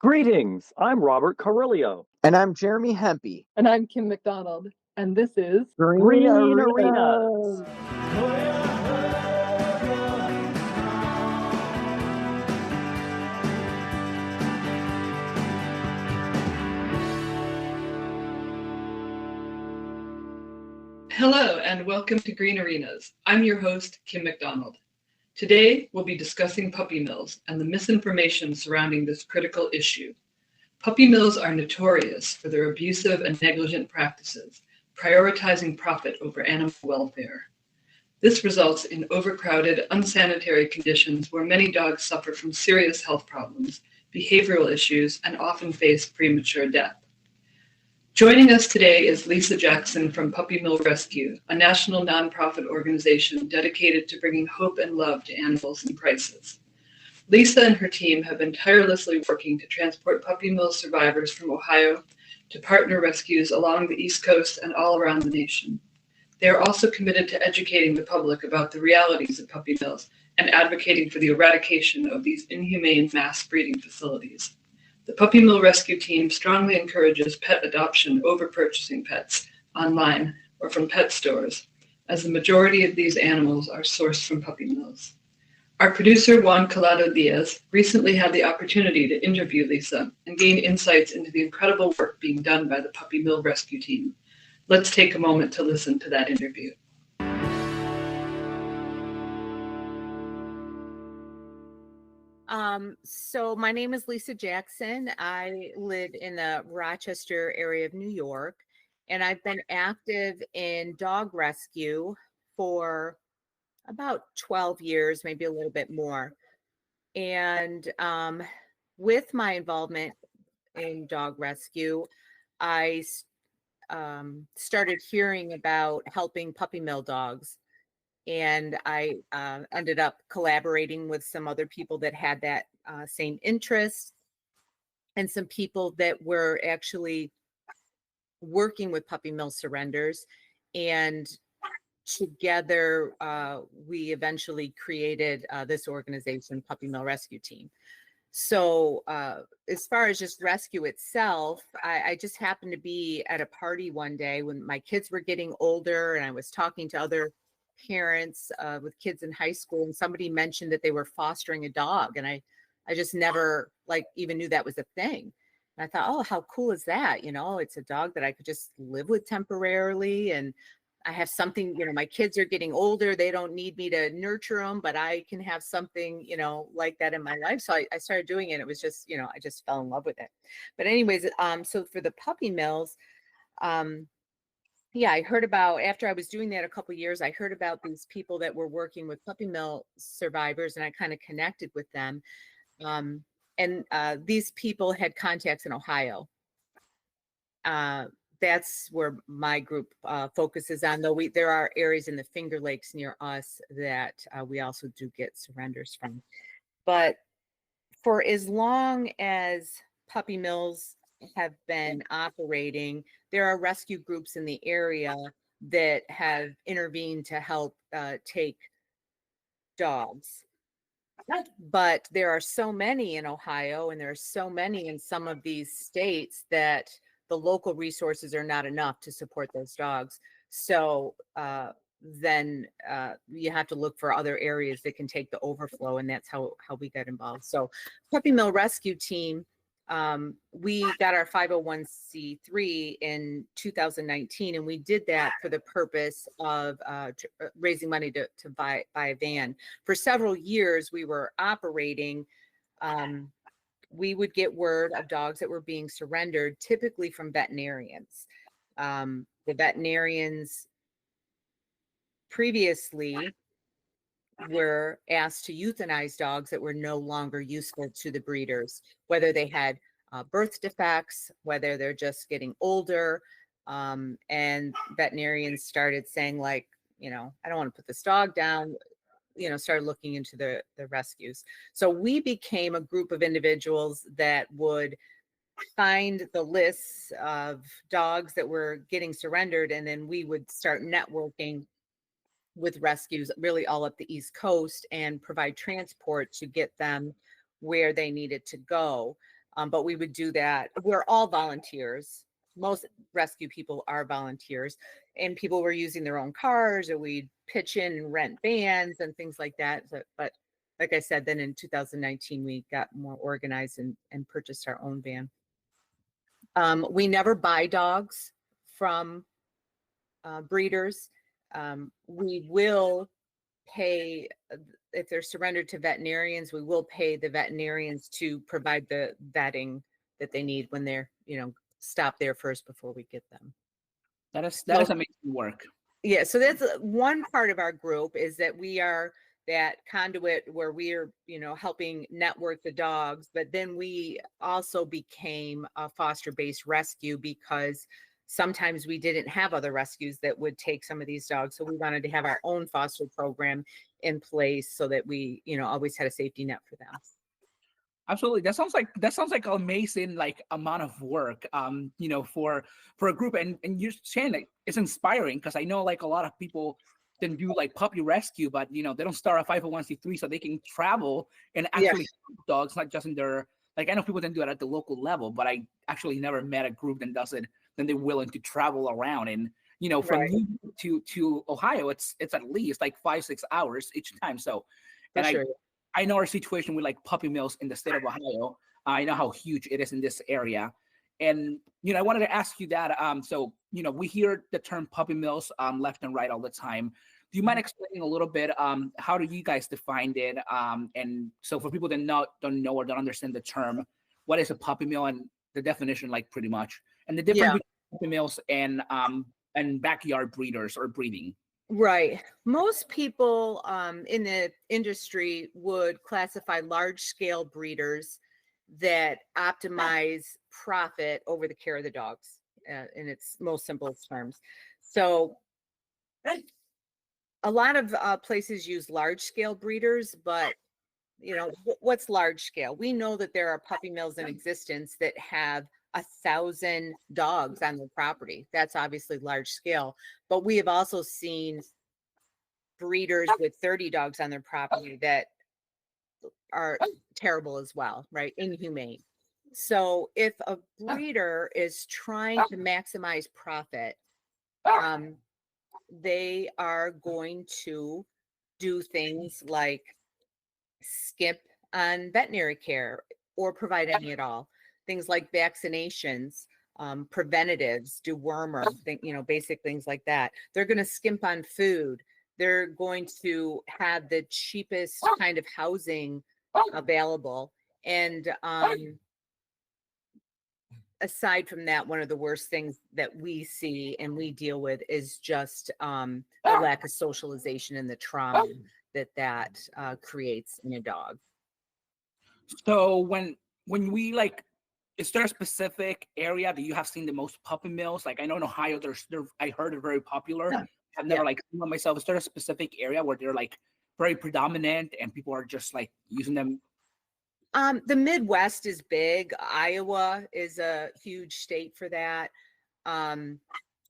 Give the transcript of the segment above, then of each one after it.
Greetings, I'm Robert Carrillo. And I'm Jeremy Hempy. And I'm Kim McDonald. And this is Green Arenas. Hello and welcome to Green Arenas. I'm your host, Kim McDonald. Today, we'll be discussing puppy mills and the misinformation surrounding this critical issue. Puppy mills are notorious for their abusive and negligent practices, prioritizing profit over animal welfare. This results in overcrowded, unsanitary conditions where many dogs suffer from serious health problems, behavioral issues, and often face premature death. Joining us today is Lisa Jackson from Puppy Mill Rescue, a national nonprofit organization dedicated to bringing hope and love to animals in crisis. Lisa and her team have been tirelessly working to transport puppy mill survivors from Ohio to partner rescues along the East Coast and all around the nation. They are also committed to educating the public about the realities of puppy mills and advocating for the eradication of these inhumane mass breeding facilities. The Puppy Mill Rescue Team strongly encourages pet adoption over purchasing pets online or from pet stores, as the majority of these animals are sourced from puppy mills. Our producer, Juan Collado Diaz, recently had the opportunity to interview Lisa and gain insights into the incredible work being done by the Puppy Mill Rescue Team. Let's take a moment to listen to that interview. So my name is Lisa Jackson. I live in the Rochester area of New York, and I've been active in dog rescue for about 12 years, maybe a little bit more. And with my involvement in dog rescue, I started hearing about helping puppy mill dogs. And I ended up collaborating with some other people that had that same interest, and some people that were actually working with puppy mill surrenders. And together, we eventually created this organization, Puppy Mill Rescue Team. So as far as just rescue itself, I just happened to be at a party one day when my kids were getting older, and I was talking to other parents with kids in high school, and somebody mentioned that they were fostering a dog, and I just never even knew that was a thing. And I thought, oh, how cool is that? It's a dog that I could just live with temporarily, and I have something, my kids are getting older, they don't need me to nurture them, but I can have something, like that in my life. So I started doing it. It was just, I just fell in love with it. But anyways, so for the puppy mills, yeah, I heard about, after I was doing that a couple of years, I heard about these people that were working with puppy mill survivors, and I kind of connected with them. And these people had contacts in Ohio. That's where my group focuses on, though there are areas in the Finger Lakes near us that we also do get surrenders from. But for as long as puppy mills have been operating, there are rescue groups in the area that have intervened to help take dogs. But there are so many in Ohio, and there are so many in some of these states that the local resources are not enough to support those dogs. So then you have to look for other areas that can take the overflow, and that's how we got involved. So Puppy Mill Rescue Team, we got our 501c3 in 2019, and we did that for the purpose of raising money to buy a van. For several years, we were operating. We would get word of dogs that were being surrendered, typically from veterinarians. The veterinarians previously were asked to euthanize dogs that were no longer useful to the breeders, whether they had birth defects, whether they're just getting older. And veterinarians started saying, I don't want to put this dog down, started looking into the rescues. So we became a group of individuals that would find the lists of dogs that were getting surrendered, and then we would start networking with rescues really all up the East Coast and provide transport to get them where they needed to go. But we would do that. We're all volunteers. Most rescue people are volunteers, and people were using their own cars, or we'd pitch in and rent vans and things like that. But like I said, then in 2019, we got more organized and purchased our own van. We never buy dogs from breeders. We will pay, if they're surrendered to veterinarians, we will pay the veterinarians to provide the vetting that they need when they're, stop there first before we get them. That is amazing work. Yeah, so that's one part of our group, is that we are that conduit where we're, helping network the dogs. But then we also became a foster-based rescue because sometimes we didn't have other rescues that would take some of these dogs. So we wanted to have our own foster program in place so that we, always had a safety net for them. Absolutely. That sounds like an amazing amount of work, for a group. And you're saying like it's inspiring, because I know a lot of people then do puppy rescue, but they don't start a 501c3 so they can travel and actually help dogs, not just in their, I know people didn't do it at the local level, but I actually never met a group that does it, then they're willing to travel around. And from New York to Ohio, it's at least 5-6 hours each time. So I know our situation with puppy mills in the state of Ohio. I know how huge it is in this area. And, I wanted to ask you that. So, we hear the term puppy mills left and right all the time. Do you mind explaining a little bit, how do you guys define it? And so for people that don't know or don't understand the term, what is a puppy mill, and the definition, pretty much, and the difference between puppy mills and backyard breeders or breeding? Right. Most people in the industry would classify large-scale breeders that optimize profit over the care of the dogs, in its most simplest terms. So a lot of places use large-scale breeders, but what's large-scale? We know that there are puppy mills in existence that have 1,000 dogs on their property. That's obviously large scale. But we have also seen breeders with 30 dogs on their property that are terrible as well, right? Inhumane. So if a breeder is trying to maximize profit, they are going to do things like skip on veterinary care or provide any at all. Things like vaccinations, preventatives, dewormer, basic things like that. They're going to skimp on food. They're going to have the cheapest kind of housing available. And aside from that, one of the worst things that we see and we deal with is just the lack of socialization and the trauma that creates in a dog. So when we is there a specific area that you have seen the most puppy mills? I know in Ohio, I heard they're very popular. I've never seen one myself. Is there a specific area where they're very predominant and people are just using them? The Midwest is big. Iowa is a huge state for that.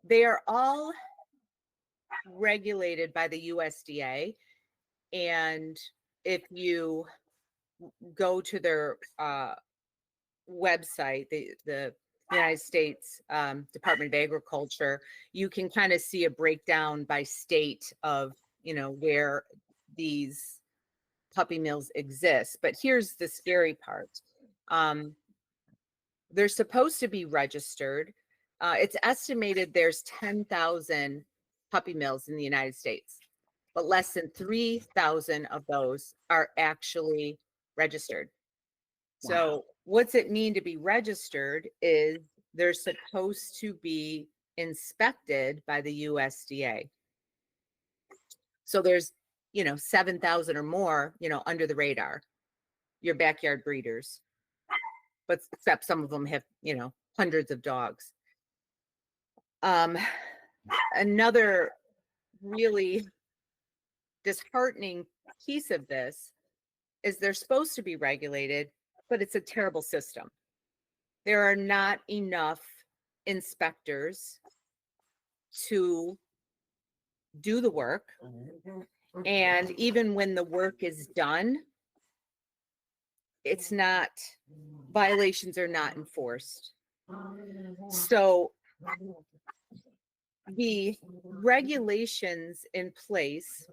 They are all regulated by the USDA. And if you go to their website, the United States Department of Agriculture, you can kind of see a breakdown by state of, where these puppy mills exist. But here's the scary part. They're supposed to be registered. It's estimated there's 10,000 puppy mills in the United States, but less than 3,000 of those are actually registered. Wow. So what's it mean to be registered is they're supposed to be inspected by the USDA. So there's, 7,000 or more, under the radar, your backyard breeders, but except some of them have, hundreds of dogs. Another really disheartening piece of this is they're supposed to be regulated, but it's a terrible system. There are not enough inspectors to do the work. And even when the work is done, it's not, violations are not enforced. So the regulations in place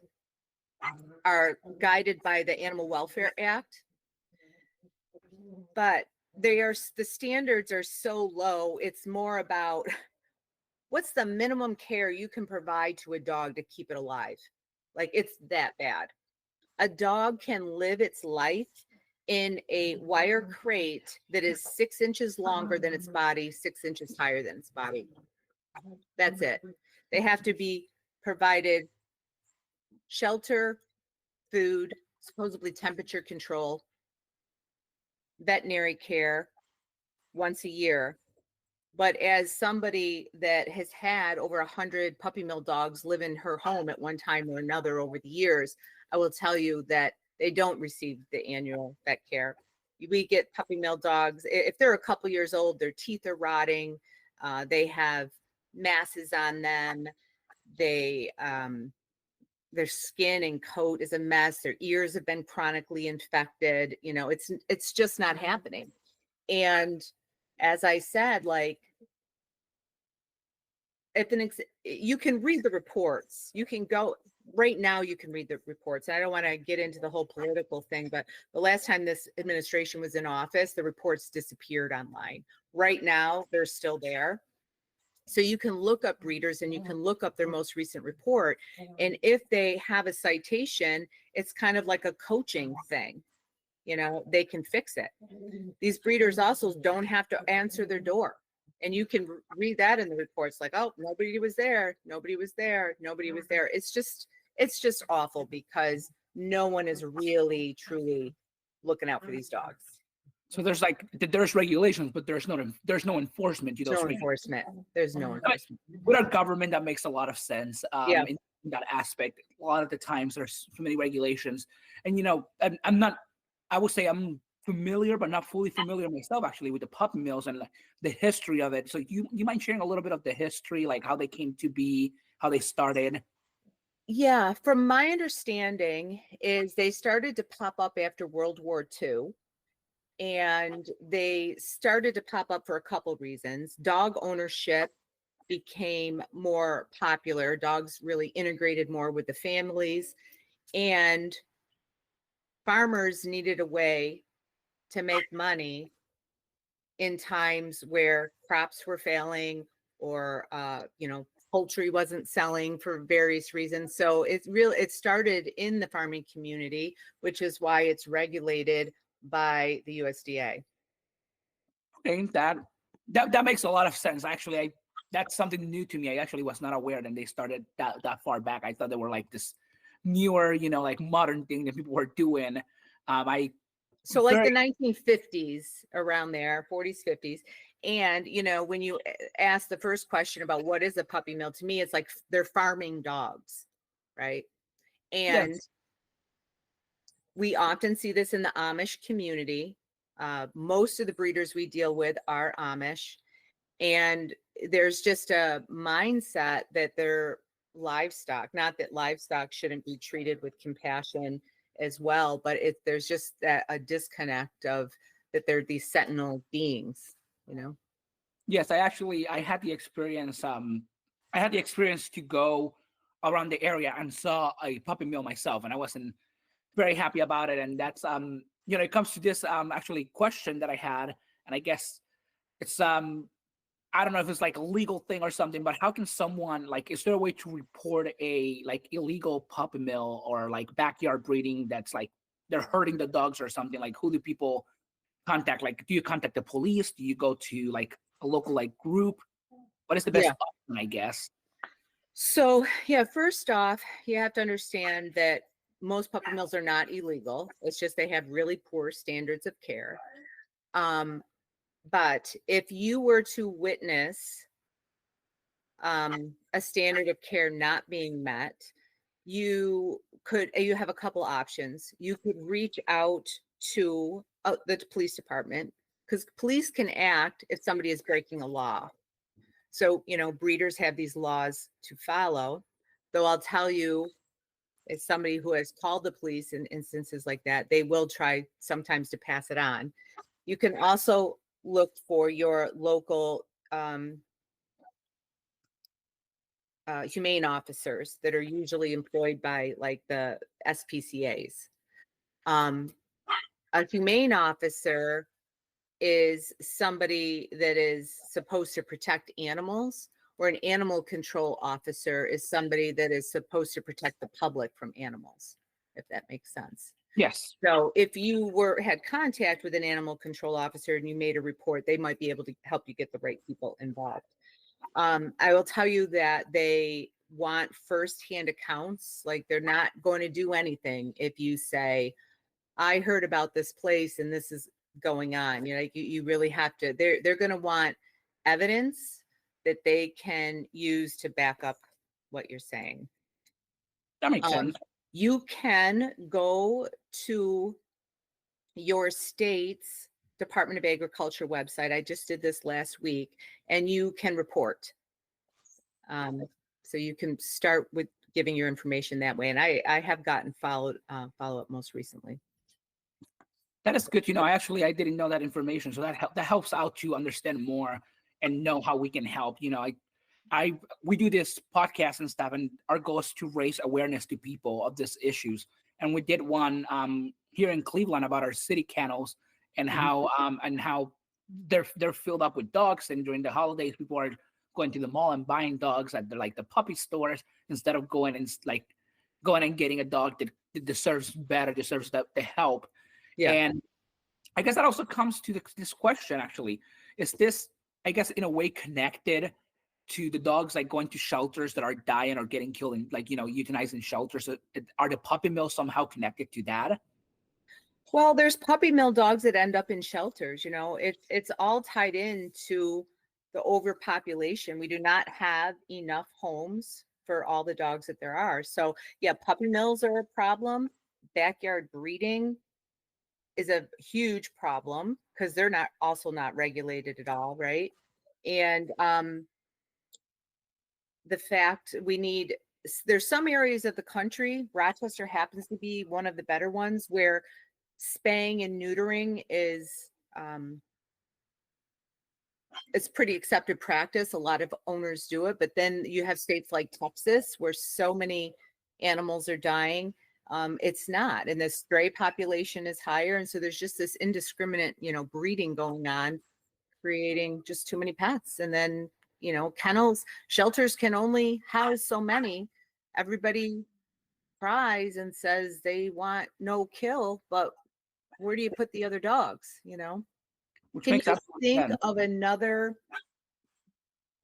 are guided by the Animal Welfare Act, but the standards are so low. It's more about what's the minimum care you can provide to a dog to keep it alive. Like, it's that bad. A dog can live its life in a wire crate that is 6 inches longer than its body, 6 inches higher than its body. That's it. They have to be provided shelter, food, supposedly temperature control, veterinary care once a year. But as somebody that has had over 100 puppy mill dogs live in her home at one time or another over the years, I will tell you that they don't receive the annual vet care. We get puppy mill dogs, if they're a couple years old, their teeth are rotting, they have masses on them, their skin and coat is a mess, their ears have been chronically infected. You know, it's just not happening. And as I said, like, you can read the reports. You can go right now, you can read the reports. And I don't want to get into the whole political thing, but the last time this administration was in office, the reports disappeared online. Right now, they're still there. So you can look up breeders and you can look up their most recent report. And if they have a citation, it's kind of like a coaching thing. You know, they can fix it. These breeders also don't have to answer their door. And you can read that in the reports, like, oh, nobody was there, nobody was there, nobody was there. It's just awful because no one is really, truly looking out for these dogs. So there's regulations, but there's no enforcement to those enforcement. There's no enforcement. With our government, that makes a lot of sense. Yeah. In that aspect, a lot of the times there's so many regulations, and you know, I would say I'm familiar, but not fully familiar myself, actually, with the puppy mills and the history of it. So you mind sharing a little bit of the history, like how they came to be, how they started? Yeah, from my understanding is they started to pop up after World War II. And they started to pop up for a couple of reasons. Dog ownership became more popular. Dogs really integrated more with the families. And farmers needed a way to make money in times where crops were failing or, poultry wasn't selling for various reasons. So it started in the farming community, which is why it's regulated by the USDA. Okay, that makes a lot of sense. Actually, that's something new to me. I actually was not aware that they started that far back. I thought they were like this newer, like modern thing that people were doing. The 1950s, around there, 40s, 50s. And, when you ask the first question about what is a puppy mill, to me, it's like they're farming dogs, right? And yes, we often see this in the Amish community. Most of the breeders we deal with are Amish. And there's just a mindset that they're livestock, not that livestock shouldn't be treated with compassion as well, but there's just a disconnect of that they're these sentinel beings, Yes, I had the experience. I had the experience to go around the area and saw a puppy mill myself, and I wasn't very happy about it. And that's it comes to this actually question that I had, and I guess it's I don't know if it's like a legal thing or something, but how can someone, is there a way to report a illegal puppy mill or backyard breeding that's they're hurting the dogs or something? Like, who do people contact? Do you contact the police? Do you go to a local group? What is the best option, I guess? So yeah, first off, you have to understand that most puppy mills are not illegal. It's just they have really poor standards of care. But if you were to witness a standard of care not being met, you have a couple options. You could reach out to the police department, because police can act if somebody is breaking a law. So, breeders have these laws to follow, though I'll tell you, It's somebody who has called the police in instances like that. They will try sometimes to pass it on. You can also look for your local humane officers that are usually employed by like the SPCAs. A humane officer is somebody that is supposed to protect animals, or an animal control officer is somebody that is supposed to protect the public from animals, if that makes sense. Yes. So if you had contact with an animal control officer and you made a report, they might be able to help you get the right people involved. I will tell you that they want firsthand accounts. Like, they're not going to do anything if you say, I heard about this place and this is going on. You know, you really have to, they're going to want evidence that they can use to back up what you're saying. That makes sense. You can go to your state's Department of Agriculture website. I just did this last week, and you can report. So you can start with giving your information that way. And I have gotten follow up most recently. That is good. You know, I didn't know that information, so that helps out to understand more and know how we can help. You know, we do this podcast and stuff, and our goal is to raise awareness to people of these issues. And we did one here in Cleveland about our city kennels and how they're filled up with dogs. And during the holidays, people are going to the mall and buying dogs at the puppy stores instead of going and getting a dog that deserves the help. Yeah. And I guess that also comes to this question, actually. Is this, I guess, in a way connected to the dogs like going to shelters that are dying or getting killed and, like, you know, euthanized in shelters? So are the puppy mills somehow connected to that? Well, there's puppy mill dogs that end up in shelters. You know, it's all tied into the overpopulation. We do not have enough homes for all the dogs that there are. So yeah, puppy mills are a problem. Backyard breeding is a huge problem because they're not regulated at all, right? And the fact there's some areas of the country, Rochester happens to be one of the better ones, where spaying and neutering is it's pretty accepted practice. A lot of owners do it, but then you have states like Texas where so many animals are dying. It's not, and the stray population is higher, and so there's just this indiscriminate, you know, breeding going on, creating just too many pets. And then, you know, shelters can only house so many. Everybody cries and says they want no kill, but where do you put the other dogs? You know, Which can makes you absolute think sense. of another?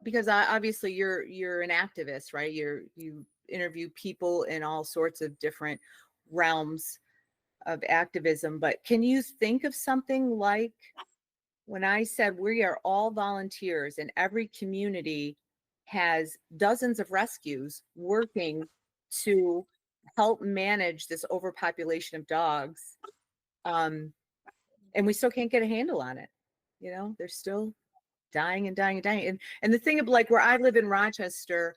Because obviously you're an activist, right? You interview people in all sorts of different realms of activism, but can you think of something like when I said we are all volunteers and every community has dozens of rescues working to help manage this overpopulation of dogs, and we still can't get a handle on it? You know, they're still dying and dying and dying. And the thing of, like, where I live in Rochester,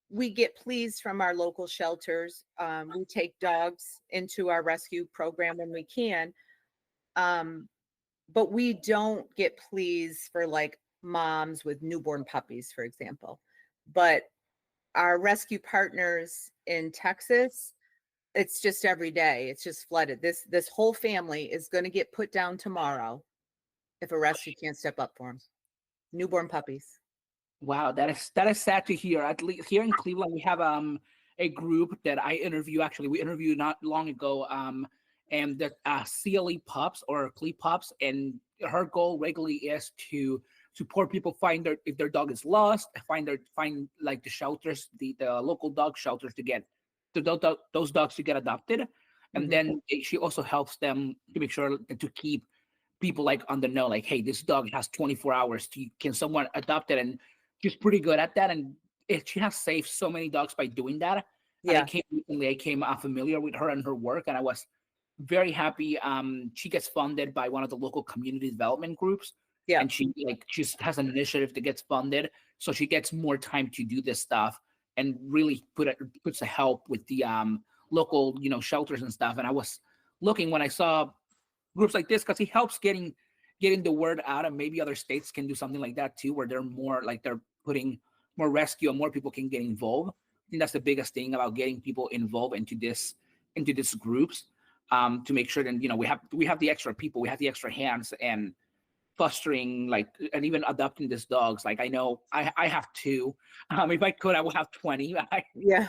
we get pleas from our local shelters. We take dogs into our rescue program when we can. But we don't get pleas for like moms with newborn puppies, for example. But our rescue partners in Texas, it's just every day. It's just flooded. This whole family is going to get put down tomorrow if a rescue can't step up for them. Newborn puppies. Wow, that is sad to hear. At least here in Cleveland, we have a group that I interview. Actually, we interviewed not long ago. And the CLE pups or CLE pups, and her goal regularly is to support people if their dog is lost, find like the shelters, the local dog shelters to get those dogs to get adopted, and then she also helps them to make sure to keep people like on the know, like, hey, this dog has 24 hours. Can someone adopt it? And she's pretty good at that, and she has saved so many dogs by doing that. Yeah. And I came familiar with her and her work, and I was very happy. She gets funded by one of the local community development groups. Yeah. And she has an initiative that gets funded, so she gets more time to do this stuff and really puts a help with the local, shelters and stuff. And I was looking when I saw groups like this, because he helps getting the word out, and maybe other states can do something like that too, where they're more like they're putting more rescue and more people can get involved. I think that's the biggest thing about getting people involved into these groups, to make sure that we have the extra people, we have the extra hands, and fostering and even adopting these dogs. Like I know I have two. If I could, I would have 20. Yeah.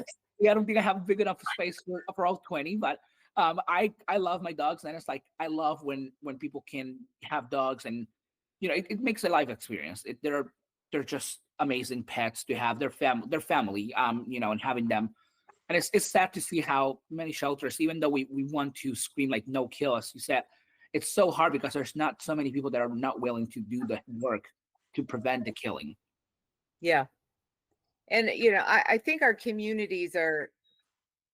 I don't think I have a big enough space for all 20, but I love my dogs, and it's like I love when people can have dogs, and it makes a life experience. They're just amazing pets to have. Their family, and having them. And it's sad to see how many shelters, even though we want to scream like no kill, as you said, it's so hard because there's not so many people that are not willing to do the work to prevent the killing. Yeah. And, I think our communities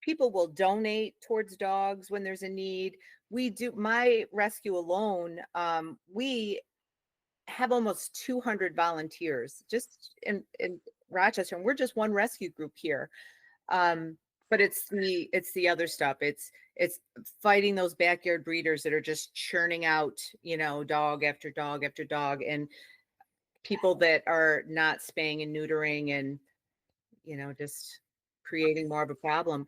people will donate towards dogs when there's a need. We do, my rescue alone, we have almost 200 volunteers just in Rochester, and we're just one rescue group here. But it's the other stuff. It's fighting those backyard breeders that are just churning out, dog after dog after dog, and people that are not spaying and neutering, and just creating more of a problem.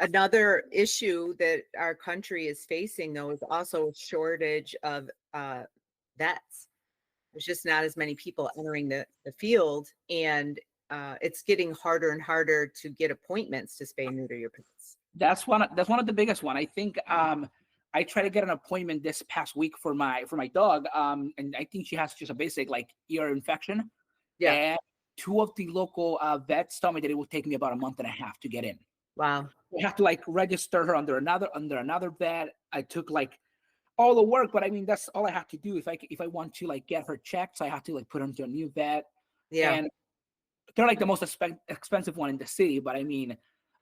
Another issue that our country is facing, though, is also a shortage of vets. There's just not as many people entering the field, and it's getting harder and harder to get appointments to spay and neuter your pets. That's one of the biggest one. I think I tried to get an appointment this past week for my dog, and I think she has just a basic ear infection. Yeah. And 2 of the local vets told me that it would take me about a month and a half to get in. Wow. We have to register her under another vet. I took all the work, but I mean that's all I have to do if I want to get her checked. So I have to put her into a new vet. Yeah. And they're the most expensive one in the city, but I mean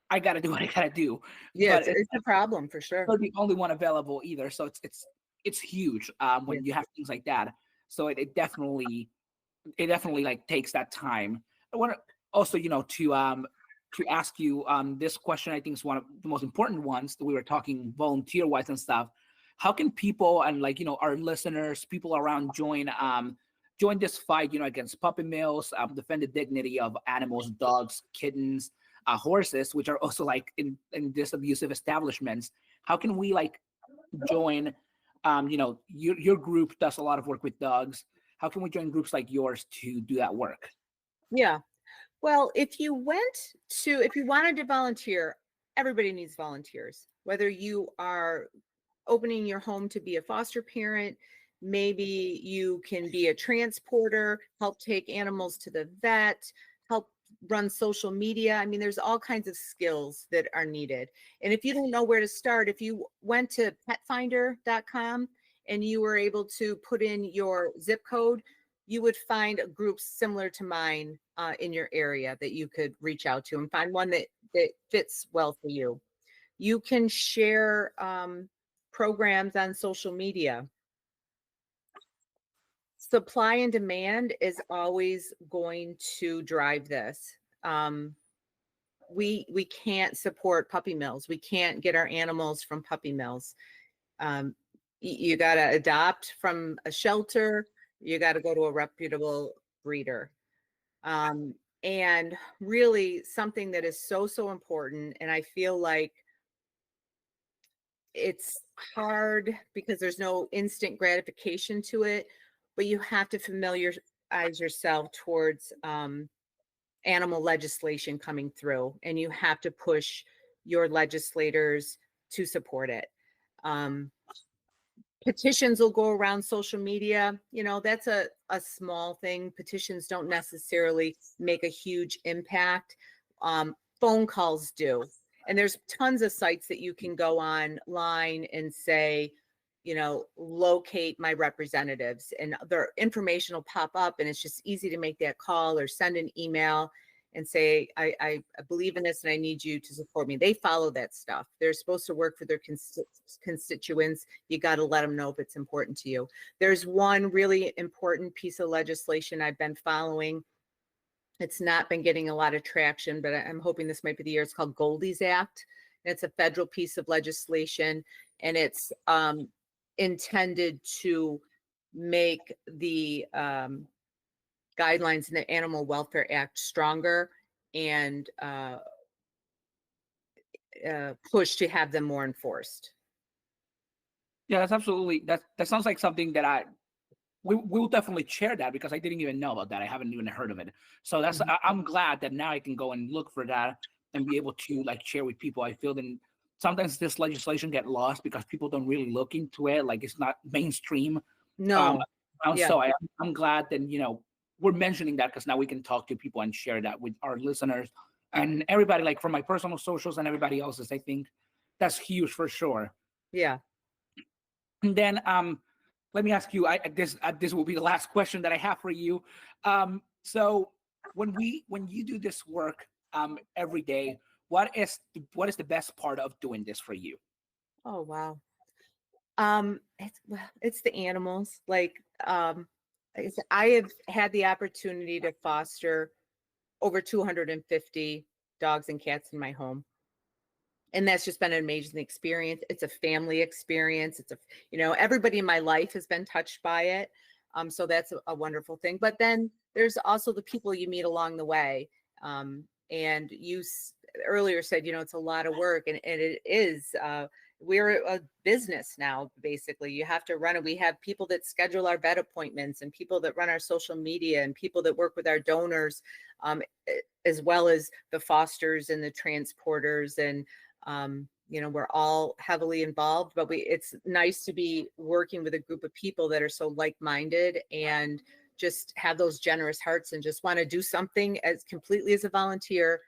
I gotta do what I gotta do. Yeah, but it's a problem for sure. Not the only one available either. So it's huge when you have things like that. So it definitely takes that time. I want to also to ask you this question. I think is one of the most important ones that we were talking volunteer wise and stuff. How can people and our listeners, people around join this fight against puppy mills, defend the dignity of animals, dogs, kittens, horses, which are also in this abusive establishments? How can we join? Your group does a lot of work with dogs. How can we join groups like yours to do that work? Yeah. Well, if you wanted to volunteer, everybody needs volunteers. Whether you are opening your home to be a foster parent, maybe you can be a transporter, help take animals to the vet, help run social media. I mean, there's all kinds of skills that are needed. And if you don't know where to start, if you went to petfinder.com and you were able to put in your zip code, you would find groups similar to mine in your area that you could reach out to and find one that fits well for you. You can share programs on social media. Supply and demand is always going to drive this. We can't support puppy mills. We can't get our animals from puppy mills. You got to adopt from a shelter. You got to go to a reputable breeder. And really something that is so important. And I feel like it's hard because there's no instant gratification to it, but you have to familiarize yourself towards animal legislation coming through, and you have to push your legislators to support it. Petitions will go around social media. That's a small thing. Petitions don't necessarily make a huge impact. Phone calls do. And there's tons of sites that you can go online and say, locate my representatives, and their information will pop up, and it's just easy to make that call or send an email and say, I believe in this and I need you to support me. They follow that stuff. They're supposed to work for their constituents. You got to let them know if it's important to you. There's one really important piece of legislation I've been following. It's not been getting a lot of traction, but I'm hoping this might be the year. It's called Goldie's Act. It's a federal piece of legislation, and it's intended to make the guidelines in the Animal Welfare Act stronger and push to have them more enforced. Yeah, that's absolutely that sounds like something that we'll definitely share that, because I didn't even know about that. I haven't even heard of it. So that's I'm glad that now I can go and look for that and be able to like share with people. I feel that sometimes this legislation get lost because people don't really look into it. Like it's not mainstream. No. Yeah. So I'm glad that, we're mentioning that, because now we can talk to people and share that with our listeners and everybody, like from my personal socials and everybody else's. I think that's huge for sure. Yeah. And then let me ask you, this will be the last question that I have for you. So when you do this work every day, what is the best part of doing this for you? Oh, wow. It's the animals. Like, I have had the opportunity to foster over 250 dogs and cats in my home. And that's just been an amazing experience. It's a family experience. It's everybody in my life has been touched by it. So that's a wonderful thing. But then there's also the people you meet along the way. And you earlier said, it's a lot of work, and it is. We're a business now, basically. You have to run it. We have people that schedule our vet appointments, and people that run our social media, and people that work with our donors, as well as the fosters and the transporters. And, we're all heavily involved, but it's nice to be working with a group of people that are so like-minded and just have those generous hearts and just want to do something as completely as a volunteer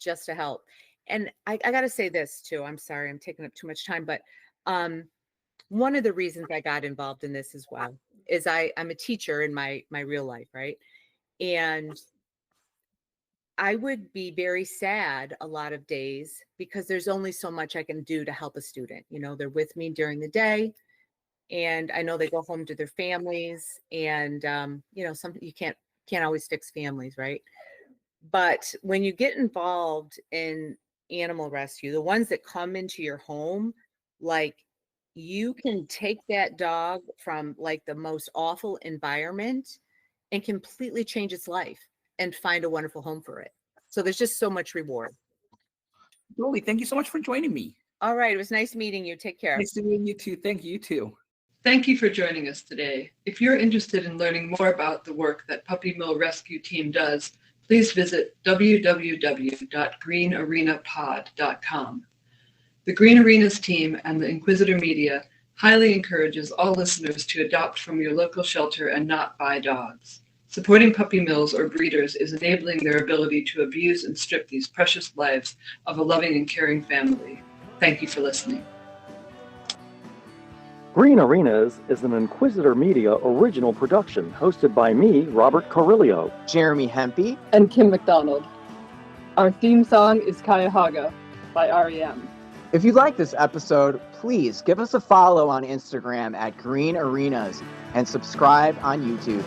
just to help. And I got to say this too. I'm sorry, I'm taking up too much time, but one of the reasons I got involved in this as well is I'm a teacher in my real life, right? And I would be very sad a lot of days because there's only so much I can do to help a student. They're with me during the day, and I know they go home to their families, and you can't always fix families, right? But when you get involved in animal rescue, the ones that come into your home, like, you can take that dog from like the most awful environment and completely change its life and find a wonderful home for it. So there's just so much reward. Julie, thank you so much for joining me. All right. It was nice meeting you. Take care. Nice to meet you too. Thank you too. Thank you for joining us today. If you're interested in learning more about the work that Puppy Mill Rescue Team does, please visit www.greenarenapod.com. The Green Arenas team and the Inquisitor Media highly encourages all listeners to adopt from your local shelter and not buy dogs. Supporting puppy mills or breeders is enabling their ability to abuse and strip these precious lives of a loving and caring family. Thank you for listening. Green Arenas is an Inquisitor Media original production hosted by me, Robert Carrillo, Jeremy Hempy, and Kim McDonald. Our theme song is Cuyahoga by REM. If you like this episode, please give us a follow on Instagram at Green Arenas and subscribe on YouTube.